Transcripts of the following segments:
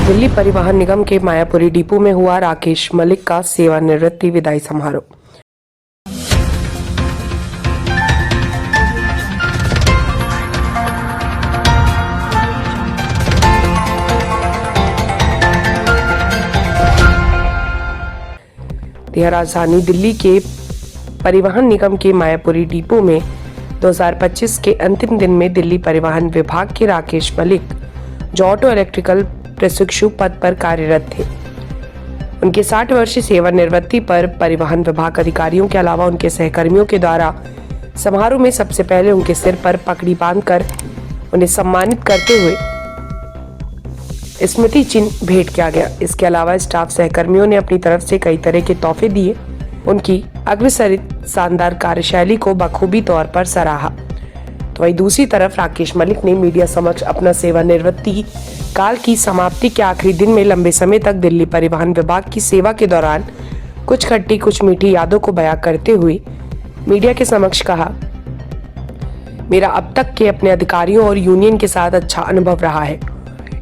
दिल्ली परिवहन निगम के मायापुरी डिपो में हुआ राकेश मलिक का सेवानिवृत्ति विदाई समारोह। यह राजधानी दिल्ली के परिवहन निगम के मायापुरी डिपो में 2025 के अंतिम दिन में दिल्ली परिवहन विभाग के राकेश मलिक, जो ऑटो इलेक्ट्रिकल प्रशिक्षु पद पर कार्यरत थे, उनके 60 वर्षीय सेवानिवृत्ति पर परिवहन विभाग अधिकारियों के अलावा उनके सहकर्मियों के द्वारा समारोह में सबसे पहले उनके सिर पर पगड़ी बांधकर उन्हें सम्मानित करते हुए स्मृति चिन्ह भेंट किया गया। इसके अलावा स्टाफ सहकर्मियों ने अपनी तरफ से कई तरह के तोहफे दिए। उनकी अग्रसरित शानदार कार्यशैली को बखूबी तौर पर सराहा। तो वहीं दूसरी तरफ राकेश मलिक ने मीडिया समक्ष अपना सेवानिवृत्ति काल की समाप्ति के आखिरी दिन में लंबे समय तक दिल्ली परिवहन विभाग की सेवा के दौरान कुछ खट्टी कुछ मीठी यादों को बयां करते हुए मीडिया के समक्ष कहा, मेरा अब तक के अपने अधिकारियों और यूनियन के साथ अच्छा अनुभव रहा है,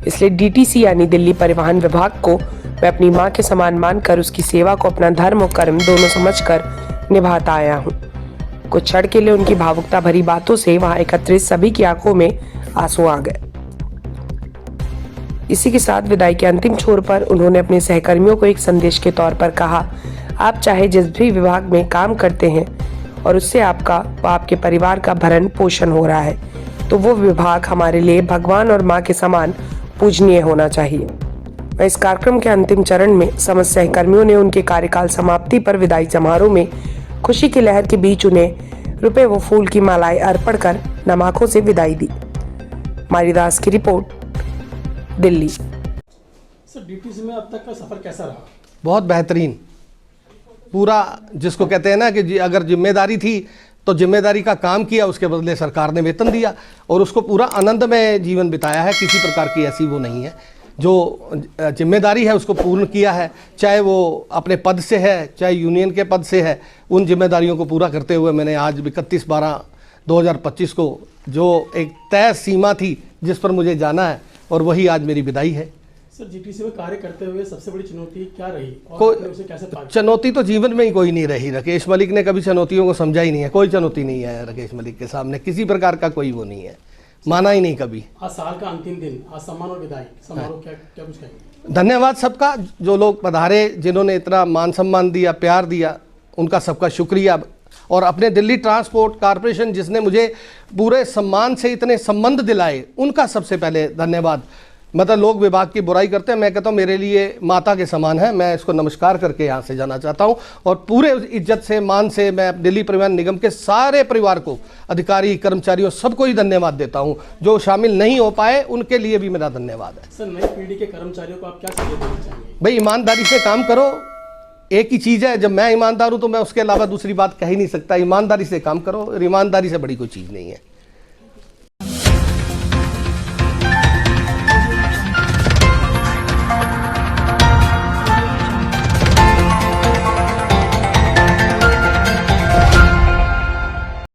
इसलिए डीटीसी यानी दिल्ली परिवहन विभाग को मैं अपनी मां के समान मानकर उसकी सेवा को अपना धर्म और कर्म दोनों समझकर निभाता आया हूं। कुछ क्षण के लिए उनकी भावुकता भरी बातों से वहां एकत्रित सभी की आंखों में आंसू आ गए। इसी के साथ विदाई के अंतिम छोर पर उन्होंने अपने सहकर्मियों को एक संदेश के तौर पर कहा, आप चाहे जिस भी विभाग में काम करते हैं और उससे आपका व आपके परिवार का भरण पोषण हो रहा है, तो वो विभाग हमारे लिए भगवान और माँ के समान पूजनीय होना चाहिए। इस कार्यक्रम के अंतिम चरण में समस्त सहकर्मियों ने उनके कार्यकाल समाप्ति पर विदाई समारोह में खुशी की लहर के बीच उन्हें रुपए व फूल की मालाएं अर्पण कर नम आंखों से विदाई दी। मारीदास की रिपोर्ट, दिल्ली। सर, डीटीसी में अब तक का सफर कैसा रहा? बहुत बेहतरीन। पूरा जिसको कहते हैं ना कि अगर जिम्मेदारी थी तो जिम्मेदारी का काम किया, उसके बदले सरकार ने वेतन दिया और उसको पूरा आनंद में जीवन बिताया है। किसी प्रकार की ऐसी वो नहीं है। जो जिम्मेदारी है उसको पूर्ण किया है, चाहे वो अपने पद से है चाहे यूनियन के पद से है। उन जिम्मेदारियों को पूरा करते हुए मैंने आज 31/12/2025 को जो एक तय सीमा थी जिस पर मुझे जाना है, और वही आज मेरी विदाई है। सर, जीटीसी में कार्य करते हुए सबसे बड़ी चुनौती क्या रही और आपने उसे कैसे पार किया? चुनौती तो जीवन में ही कोई नहीं रही। राकेश मलिक ने कभी चुनौतियों को समझा ही नहीं है। कोई चुनौती नहीं है राकेश मलिक के सामने, किसी प्रकार का कोई वो नहीं है, माना ही नहीं कभी। आज साल का अंतिम दिन, आज सम्मान और विदाई समारोह, क्या कुछ कहेंगे? धन्यवाद सबका, जो लोग पधारे, जिन्होंने इतना मान सम्मान दिया, प्यार दिया, उनका सबका शुक्रिया। और अपने दिल्ली ट्रांसपोर्ट कॉरपोरेशन जिसने मुझे पूरे सम्मान से इतने संबंध दिलाए, उनका सबसे पहले धन्यवाद। मतलब लोग विभाग की बुराई करते हैं, मैं कहता हूँ मेरे लिए माता के समान है। मैं इसको नमस्कार करके यहाँ से जाना चाहता हूँ और पूरे इज्जत से, मान से मैं दिल्ली परिवहन निगम के सारे परिवार को, अधिकारी, कर्मचारियों, सबको ही धन्यवाद देता हूँ। जो शामिल नहीं हो पाए उनके लिए भी मेरा धन्यवाद है। सर, नई पीढ़ी के कर्मचारियों को आप क्या सलाह देना चाहेंगे? भाई, ईमानदारी से काम करो। एक ही चीज़ है, जब मैं ईमानदार हूँ तो मैं उसके अलावा दूसरी बात कह ही नहीं सकता। ईमानदारी से काम करो और ईमानदारी से बड़ी कोई चीज़ नहीं है।